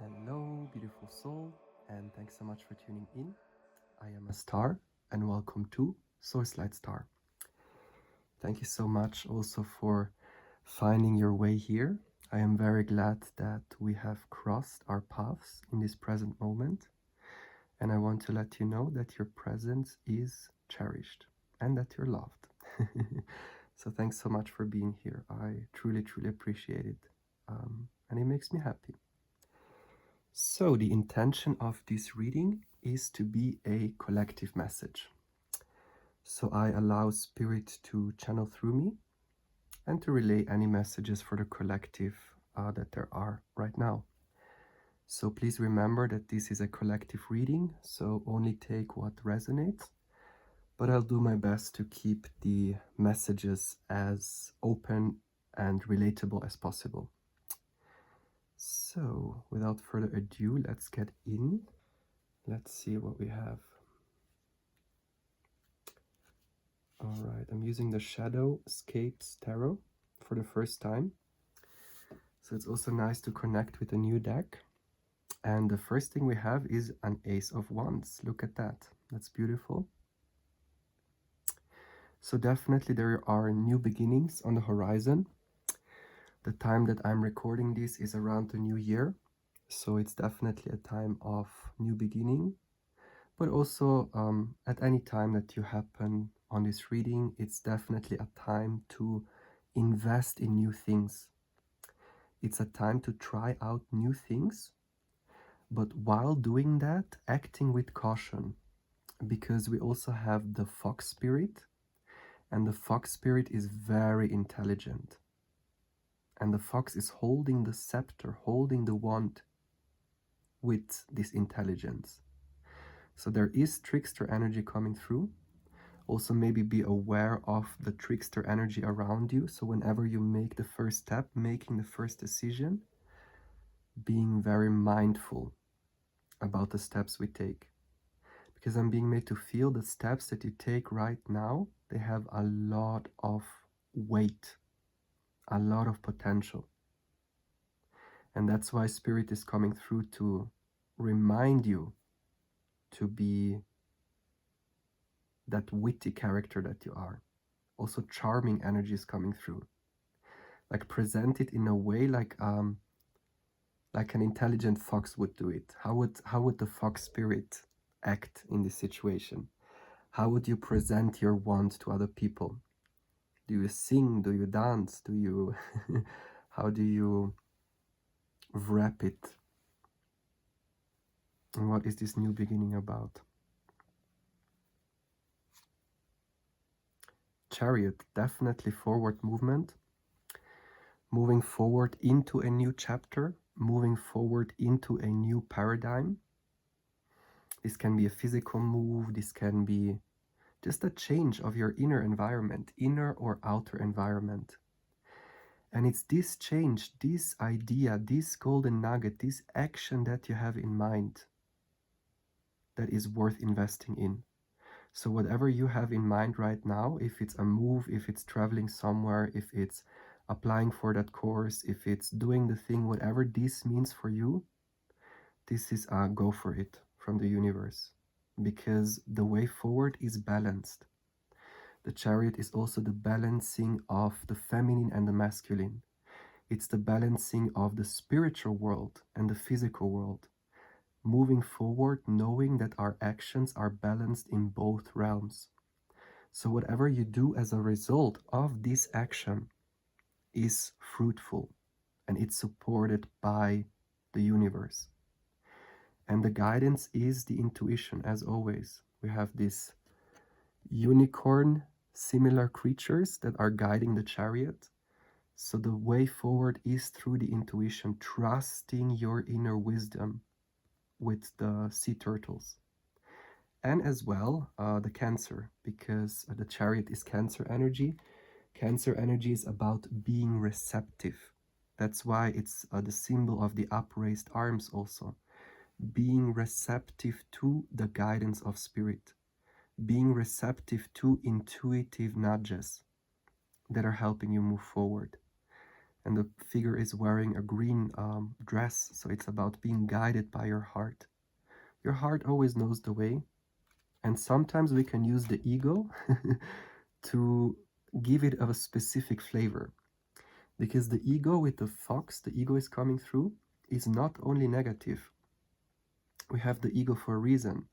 Hello, beautiful soul, and thanks so much for tuning in. I am Astar, and welcome to 𝑓. Thank you so much also for finding your way here. I am very glad that we have crossed our paths in this present moment, and I want to let you know that your presence is cherished and that you're loved. So thanks so much for being here. I truly, truly appreciate it, and it makes me happy. So the intention of this reading is to be a collective message. So I allow Spirit to channel through me and to relay any messages for the collective that there are right now. So please remember that this is a collective reading, so only take what resonates, but I'll do my best to keep the messages as open and relatable as possible. So without further ado, let's get in. Let's see what we have. All right, I'm using the 𝑓 Tarot for the first time. So it's also nice to connect with a new deck. And the first thing we have is an Ace of Wands. Look at that. That's beautiful. So definitely there are new beginnings on the horizon. The time that I'm recording this is around the new year. So it's definitely a time of new beginning. But also at any time that you happen on this reading, it's definitely a time to invest in new things. It's a time to try out new things, but while doing that, acting with caution, because we also have the fox spirit, and the fox spirit is very intelligent. And the fox is holding the scepter, holding the wand with this intelligence. So there is trickster energy coming through. Also maybe be aware of the trickster energy around you. So whenever you make the first step, making the first decision, being very mindful about the steps we take. Because I'm being made to feel the steps that you take right now, they have a lot of weight, a lot of potential. And that's why Spirit is coming through to remind you to be that witty character that you are. Also charming energy is coming through. Like present it in a way like an intelligent fox would do it. How would the fox spirit act in this situation? How would you present your wand to other people? Do you sing? Do you dance? Do you how do you wrap it? And what is this new beginning about? Chariot, definitely forward movement. Moving forward into a new chapter, moving forward into a new paradigm. This can be a physical move, this can be just a change of your inner environment, inner or outer environment. And it's this change, this idea, this golden nugget, this action that you have in mind that is worth investing in. So whatever you have in mind right now, if it's a move, if it's traveling somewhere, if it's applying for that course, if it's doing the thing, whatever this means for you, this is a go for it from the universe. Because the way forward is balanced. The chariot is also the balancing of the feminine and the masculine. It's the balancing of the spiritual world and the physical world. Moving forward, knowing that our actions are balanced in both realms. So whatever you do as a result of this action is fruitful and it's supported by the universe. And the guidance is the intuition, as always. We have these unicorn similar creatures that are guiding the chariot. So the way forward is through the intuition, trusting your inner wisdom with the sea turtles. And as well, the Cancer, because the chariot is Cancer energy. Cancer energy is about being receptive. That's why it's the symbol of the upraised arms also. Being receptive to the guidance of spirit. Being receptive to intuitive nudges that are helping you move forward. and the figure is wearing a green dress, so it's about being guided by your heart. Your heart always knows the way, and sometimes we can use the ego to give it a specific flavor. Because the ego with the fox, the ego is coming through, is not only negative. We have the ego for a reason.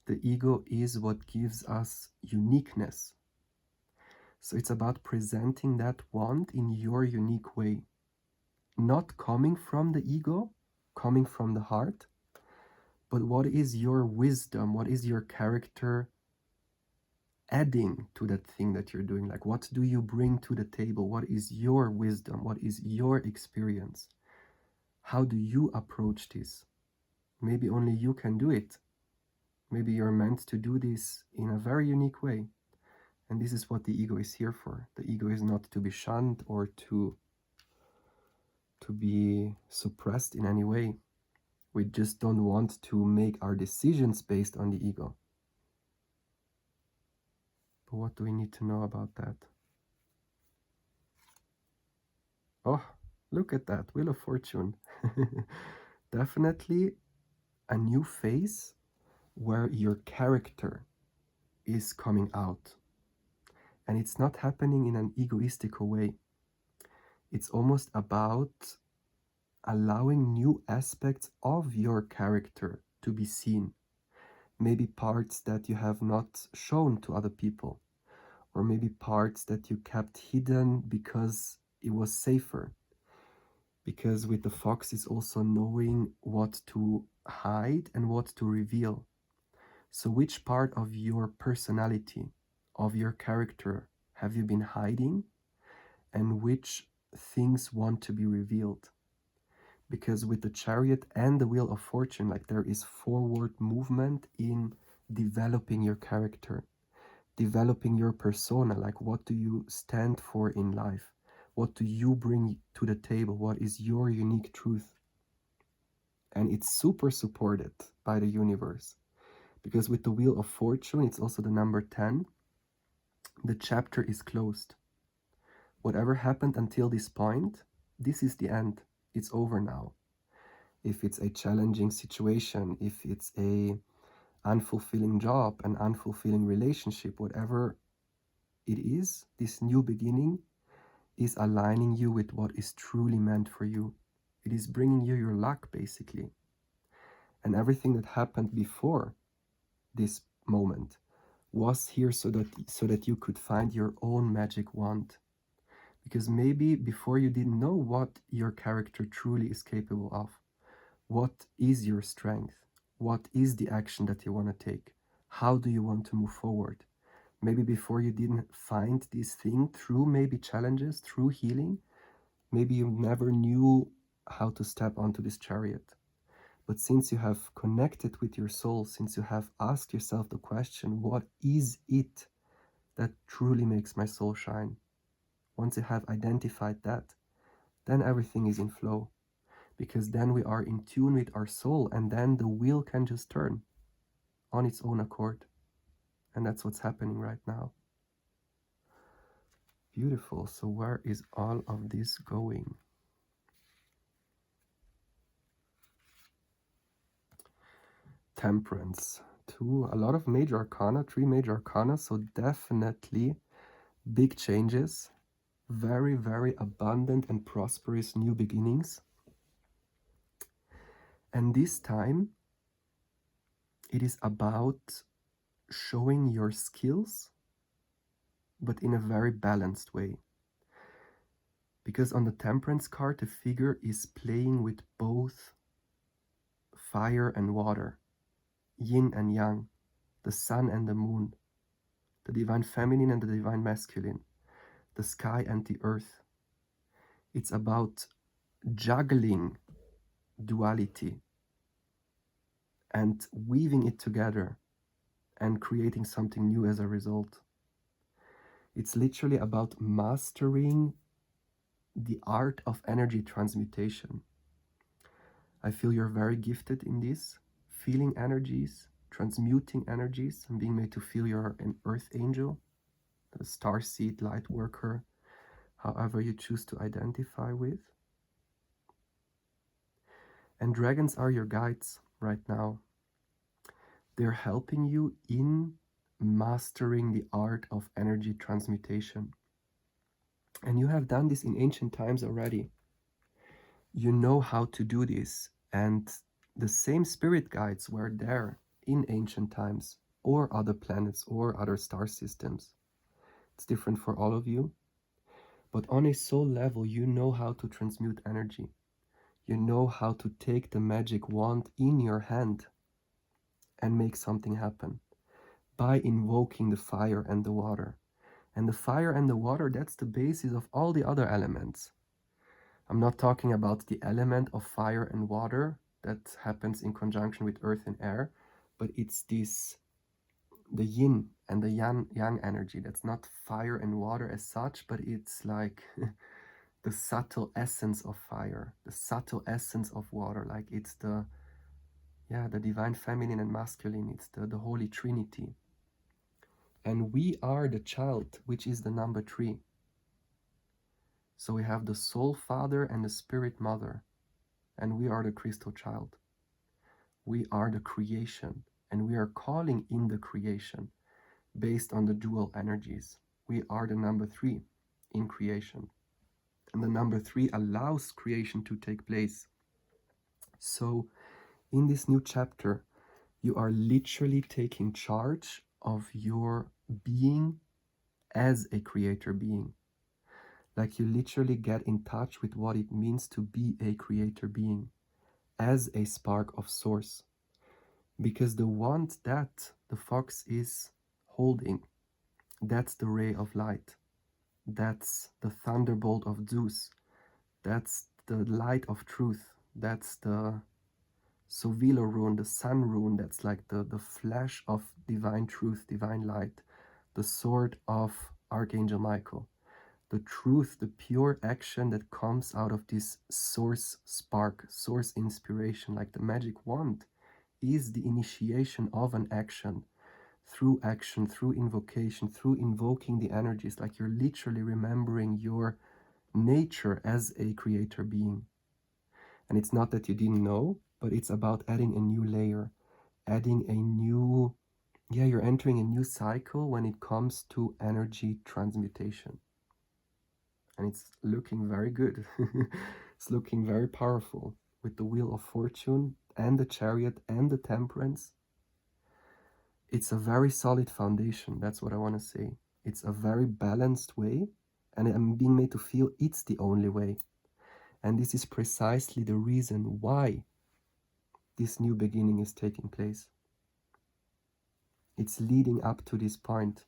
The ego is what gives us uniqueness. So it's about presenting that want in your unique way. Not coming from the ego, coming from the heart, but what is your wisdom? What is your character adding to that thing that you're doing? Like, what do you bring to the table? What is your wisdom? What is your experience? How do you approach this? Maybe only you can do it. Maybe you're meant to do this in a very unique way. And this is what the ego is here for. The ego is not to be shunned or to be suppressed in any way. We just don't want to make our decisions based on the ego. But what do we need to know about that? Oh, look at that, Wheel of Fortune. Definitely a new phase where your character is coming out. And it's not happening in an egoistical way. It's almost about allowing new aspects of your character to be seen. Maybe parts that you have not shown to other people, or maybe parts that you kept hidden because it was safer. Because with the fox is also knowing what to hide and what to reveal. So which part of your personality, of your character, have you been hiding, and which things want to be revealed? Because with the Chariot and the Wheel of Fortune, like, there is forward movement in developing your character, developing your persona. Like, what do you stand for in life? What do you bring to the table? What is your unique truth? And it's super supported by the universe. Because with the Wheel of Fortune, it's also the number 10. The chapter is closed. Whatever happened until this point, this is the end. It's over now. If it's a challenging situation, if it's a unfulfilling job, an unfulfilling relationship, whatever it is, this new beginning is aligning you with what is truly meant for you. It is bringing you your luck, basically. And everything that happened before this moment was here so that you could find your own magic wand. Because maybe before you didn't know what your character truly is capable of. What is your strength? What is the action that you want to take? How do you want to move forward? Maybe before you didn't find this thing through maybe challenges, through healing. Maybe you never knew how to step onto this chariot. But since you have connected with your soul, since you have asked yourself the question, what is it that truly makes my soul shine? Once you have identified that, then everything is in flow. Because then we are in tune with our soul, and then the wheel can just turn on its own accord. And that's what's happening right now. Beautiful. So where is all of this going? Temperance. A lot of major arcana, 3 major arcana, so definitely big changes. Very, very abundant and prosperous new beginnings. And this time, it is about showing your skills, but in a very balanced way. Because on the Temperance card, the figure is playing with both fire and water, yin and yang, the sun and the moon, the divine feminine and the divine masculine, the sky and the earth. It's about juggling duality and weaving it together and creating something new as a result. It's literally about mastering the art of energy transmutation. I feel you're very gifted in this, feeling energies, transmuting energies, and being made to feel you're an earth angel, the starseed light worker. however you choose to identify with. And dragons are your guides right now. They're helping you in mastering the art of energy transmutation. And you have done this in ancient times already. You know how to do this, and the same spirit guides were there in ancient times, or other planets, or other star systems. It's different for all of you, but on a soul level, you know how to transmute energy. You know how to take the magic wand in your hand and make something happen by invoking the fire and the water. And the fire and the water, that's the basis of all the other elements. I'm not talking about the element of fire and water that happens in conjunction with earth and air, but it's this, the yin and the yang energy. That's not fire and water as such, but it's like the subtle essence of fire, the subtle essence of water. Like it's the divine feminine and masculine. It's the Holy Trinity. And we are the child, which is the number 3. So we have the soul father and the spirit mother, and we are the crystal child. We are the creation, and we are calling in the creation based on the dual energies. We are the number 3 in creation, and the number 3 allows creation to take place. So in this new chapter, you are literally taking charge of your being as a creator being. Like you literally get in touch with what it means to be a creator being as a spark of source. Because the wand that the fox is holding, that's the ray of light. That's the thunderbolt of Zeus. That's the light of truth. That's the Sovilo rune, the sun rune. That's like the flash of divine truth, divine light. The sword of Archangel Michael. The truth, the pure action that comes out of this source spark, source inspiration, like the magic wand, is the initiation of an action, through invocation, through invoking the energies. Like you're literally remembering your nature as a creator being. And it's not that you didn't know, but it's about adding a new layer, adding a new, you're entering a new cycle when it comes to energy transmutation. And it's looking very good. It's looking very powerful with the Wheel of Fortune and the Chariot and the Temperance. It's a very solid foundation. That's what I want to say. It's a very balanced way, and I'm being made to feel it's the only way. And this is precisely the reason why this new beginning is taking place. It's leading up to this point.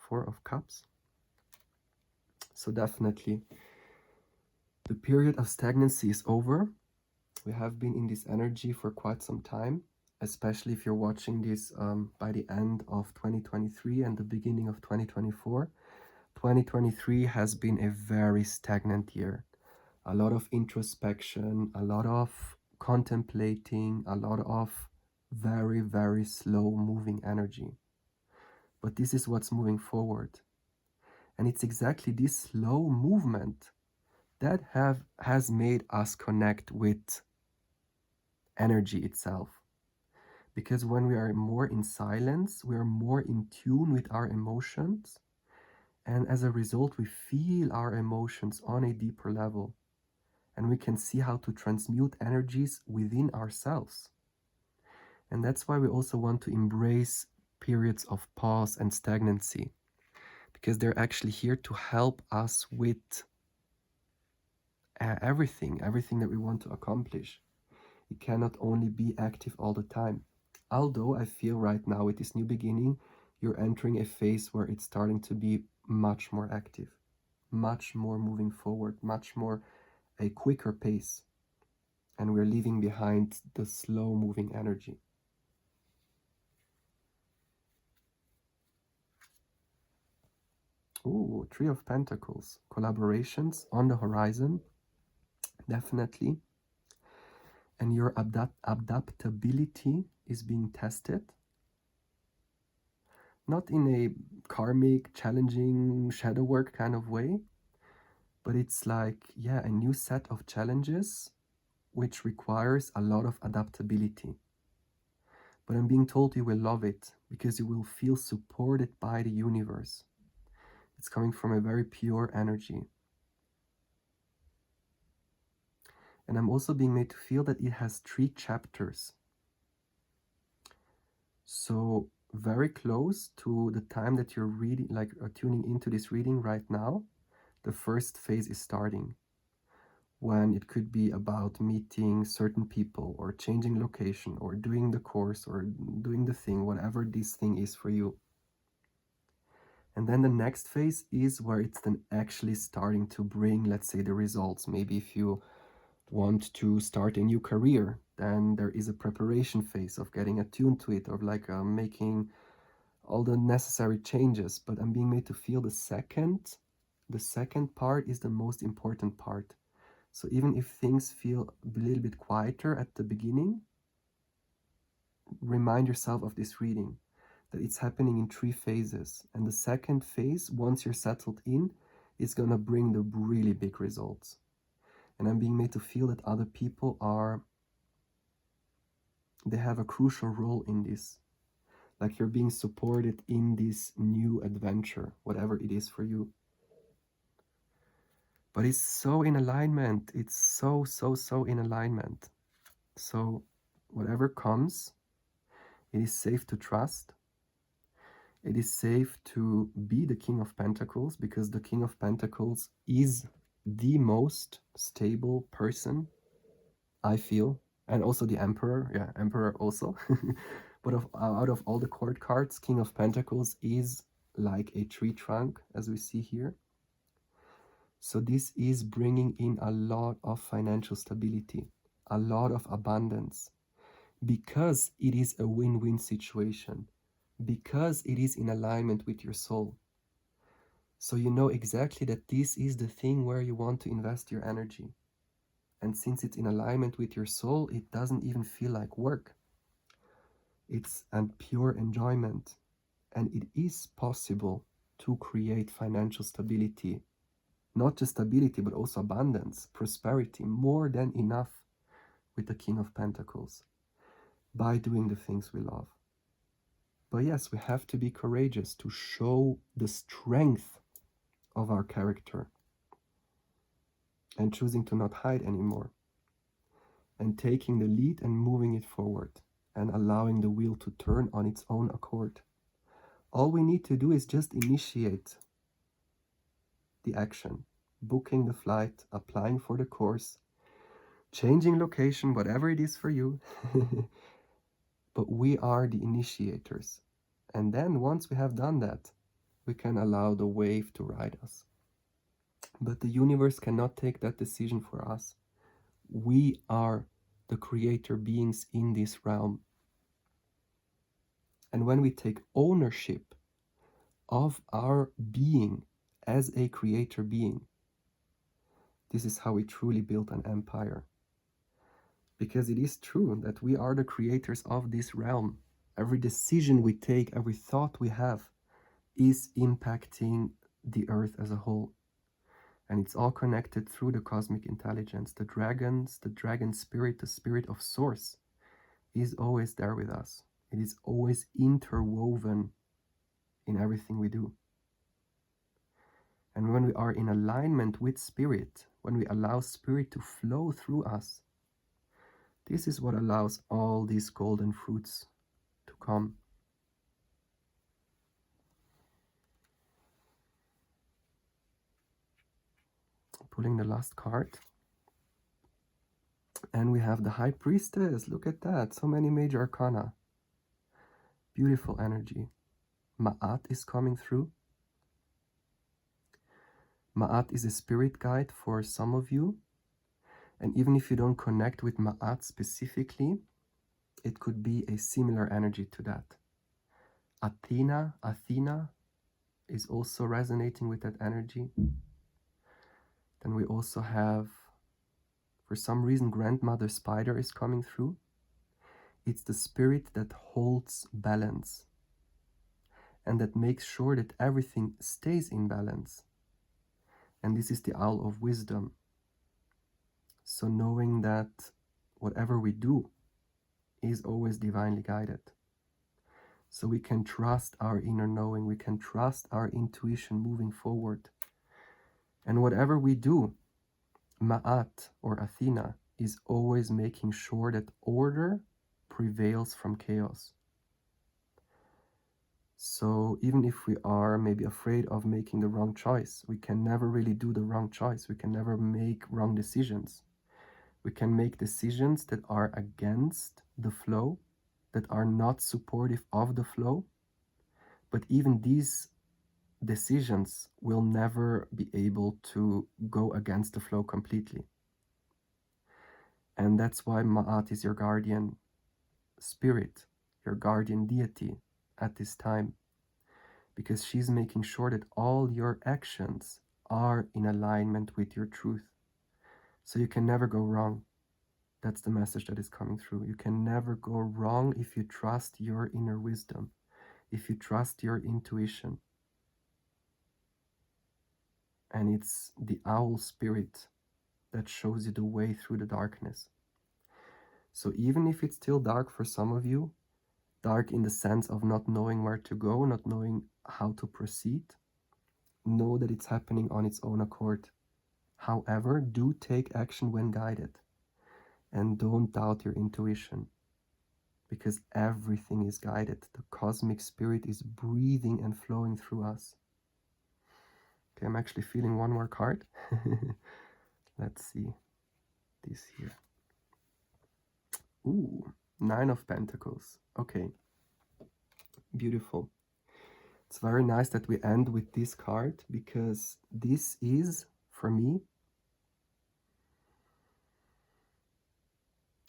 Four of Cups. So definitely, the period of stagnancy is over. We have been in this energy for quite some time, especially if you're watching this by the end of 2023 and the beginning of 2024. 2023 has been a very stagnant year. A lot of introspection, a lot of contemplating, a lot of very, very slow moving energy. But this is what's moving forward. And it's exactly this slow movement that has made us connect with energy itself. Because when we are more in silence, we are more in tune with our emotions. And as a result, we feel our emotions on a deeper level. And we can see how to transmute energies within ourselves. And that's why we also want to embrace periods of pause and stagnancy, because they're actually here to help us with everything that we want to accomplish. It cannot only be active all the time. Although I feel right now with this new beginning, you're entering a phase where it's starting to be much more active, much more moving forward, much more a quicker pace. And we're leaving behind the slow moving energy. Ooh, Three of Pentacles. Collaborations on the horizon, definitely. And your adaptability is being tested. not in a karmic, challenging shadow work kind of way, but it's like, yeah, a new set of challenges which requires a lot of adaptability. But I'm being told you will love it because you will feel supported by the universe. It's coming from a very pure energy. And I'm also being made to feel that it has 3 chapters. So very close to the time that you're reading, like tuning into this reading right now, the first phase is starting. When it could be about meeting certain people or changing location or doing the course or doing the thing, whatever this thing is for you. And then the next phase is where it's then actually starting to bring, let's say, the results. Maybe if you want to start a new career, then there is a preparation phase of getting attuned to it, or like making all the necessary changes. But I'm being made to feel the second part is the most important part. So even if things feel a little bit quieter at the beginning, remind yourself of this reading, that it's happening in 3 phases. And the second phase, once you're settled in, is going to bring the really big results. And I'm being made to feel that other people they have a crucial role in this. Like you're being supported in this new adventure, whatever it is for you. But it's so in alignment. It's so in alignment. So whatever comes, it is safe to trust. It is safe to be the King of Pentacles, because the King of Pentacles is the most stable person, I feel. And also the Emperor. Yeah, Emperor also. But out of all the court cards, King of Pentacles is like a tree trunk, as we see here. So this is bringing in a lot of financial stability, a lot of abundance, because it is a win-win situation, because it is in alignment with your soul. So you know exactly that this is the thing where you want to invest your energy. And since it's in alignment with your soul, it doesn't even feel like work. It's a pure enjoyment. And it is possible to create financial stability. Not just stability, but also abundance, prosperity, more than enough with the King of Pentacles, by doing the things we love. But yes, we have to be courageous to show the strength of our character and choosing to not hide anymore and taking the lead and moving it forward and allowing the wheel to turn on its own accord. All we need to do is just initiate the action, booking the flight, applying for the course, changing location, whatever it is for you. But we are the initiators. And then once we have done that, we can allow the wave to ride us. But the universe cannot take that decision for us. We are the creator beings in this realm. And when we take ownership of our being as a creator being, this is how we truly build an empire. Because it is true that we are the creators of this realm. Every decision we take, every thought we have, is impacting the earth as a whole. And it's all connected through the cosmic intelligence. The dragons, the dragon spirit, the spirit of source is always there with us. It is always interwoven in everything we do. And when we are in alignment with spirit, when we allow spirit to flow through us, this is what allows all these golden fruits to come. Pulling the last card. And we have the High Priestess. Look at that. So many major arcana. Beautiful energy. Ma'at is coming through. Ma'at is a spirit guide for some of you. And even if you don't connect with Ma'at specifically, it could be a similar energy to that. Athena is also resonating with that energy. Then we also have, for some reason, Grandmother Spider is coming through. It's the spirit that holds balance. and that makes sure that everything stays in balance. And this is the owl of wisdom. So knowing that whatever we do is always divinely guided. So we can trust our inner knowing, we can trust our intuition moving forward. And whatever we do, Ma'at or Athena is always making sure that order prevails from chaos. So even if we are maybe afraid of making the wrong choice, we can never really do the wrong choice. We can never make wrong decisions. We can make decisions that are against the flow, that are not supportive of the flow. But even these decisions will never be able to go against the flow completely. And that's why Ma'at is your guardian spirit, your guardian deity at this time, because she's making sure that all your actions are in alignment with your truth. So you can never go wrong. That's the message that is coming through. You can never go wrong if you trust your inner wisdom, if you trust your intuition. And it's the owl spirit that shows you the way through the darkness. So even if it's still dark for some of you, dark in the sense of not knowing where to go, not knowing how to proceed, know that it's happening on its own accord. However, do take action when guided, and don't doubt your intuition, because everything is guided. The cosmic spirit is breathing and flowing through us. Okay, I'm actually feeling one more card. Let's see this here. Ooh, 9 of Pentacles. Okay, beautiful. It's very nice that we end with this card, because this is, for me,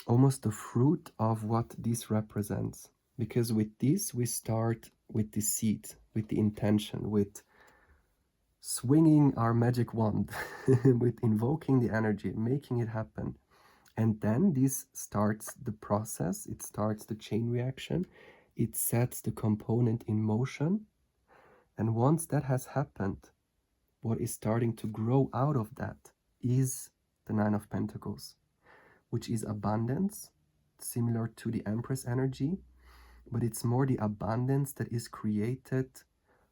almost the fruit of what this represents. Because with this, we start with the seed, with the intention, with swinging our magic wand, with invoking the energy, making it happen. And then this starts the process, it starts the chain reaction, it sets the component in motion. And once that has happened, what is starting to grow out of that is the 9 of Pentacles, which is abundance, similar to the Empress energy, but it's more the abundance that is created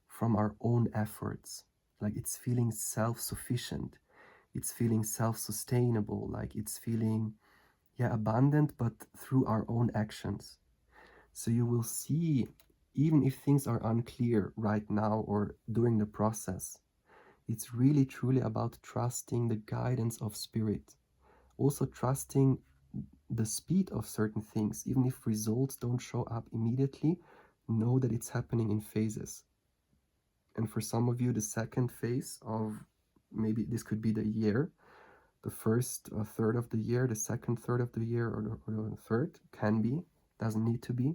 from our own efforts. Like it's feeling self-sufficient, it's feeling self-sustainable, like it's feeling, abundant, but through our own actions. So you will see, even if things are unclear right now or during the process, it's really truly about trusting the guidance of spirit. Also trusting the speed of certain things. Even if results don't show up immediately, know that it's happening in phases. And for some of you, the second phase of, maybe this could be the year, the first third of the year, the second third of the year, or the third, can be, doesn't need to be.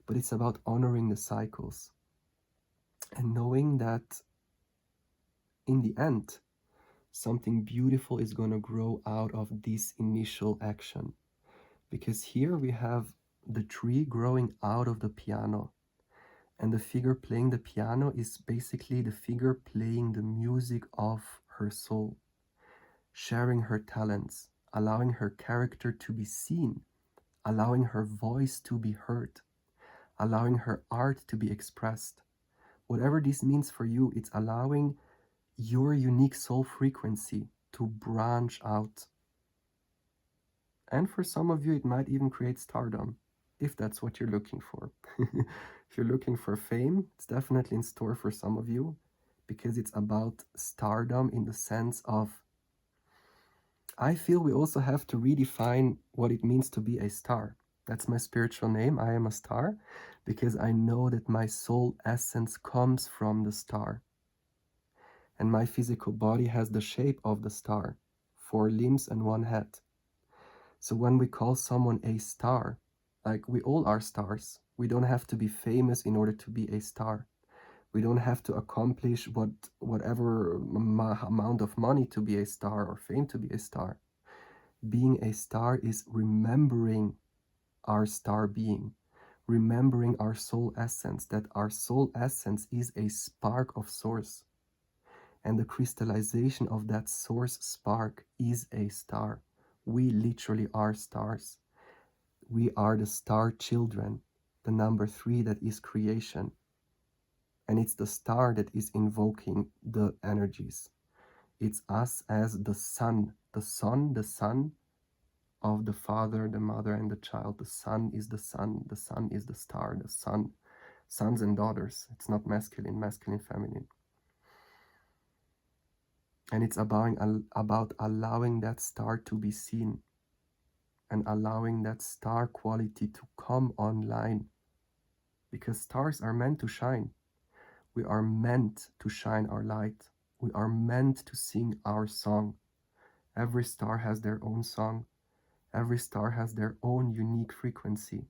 But it's about honoring the cycles and knowing that in the end, something beautiful is going to grow out of this initial action. Because here we have the tree growing out of the piano, and the figure playing the piano is basically the figure playing the music of her soul, sharing her talents, allowing her character to be seen, allowing her voice to be heard, allowing her art to be expressed. Whatever this means for you, it's allowing your unique soul frequency to branch out. And for some of you, it might even create stardom, if that's what you're looking for. If you're looking for fame, it's definitely in store for some of you, because it's about stardom in the sense of, I feel we also have to redefine what it means to be a star. That's my spiritual name. I am a star, because I know that my soul essence comes from the star. And my physical body has the shape of the star, 4 limbs and 1 head. So when we call someone a star, like we all are stars, we don't have to be famous in order to be a star. We don't have to accomplish whatever amount of money to be a star or fame to be a star. Being a star is remembering our star being, remembering our soul essence, that our soul essence is a spark of source, and the crystallization of that source spark is a star. We literally are stars. We are the star children, the number 3 that is creation. And it's the star that is invoking the energies. It's us as the sun, the sun of the father, the mother, and the child. The sun is the sun is the star, the sun, sons and daughters. It's not masculine, feminine. And it's about allowing that star to be seen and allowing that star quality to come online. Because stars are meant to shine. We are meant to shine our light. We are meant to sing our song. Every star has their own song. Every star has their own unique frequency.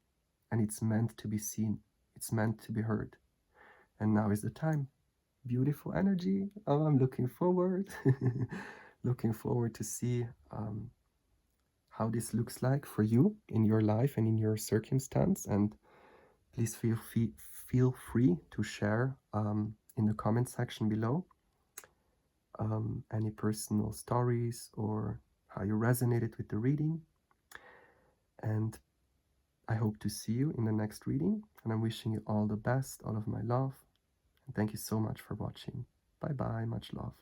And it's meant to be seen. It's meant to be heard. And now is the time. Beautiful energy. Oh, I'm looking forward. Looking forward to see how this looks like for you in your life and in your circumstance. And please feel free to share in the comment section below any personal stories or how you resonated with the reading. And I hope to see you in the next reading. And I'm wishing you all the best, all of my love. And thank you so much for watching. Bye bye, much love.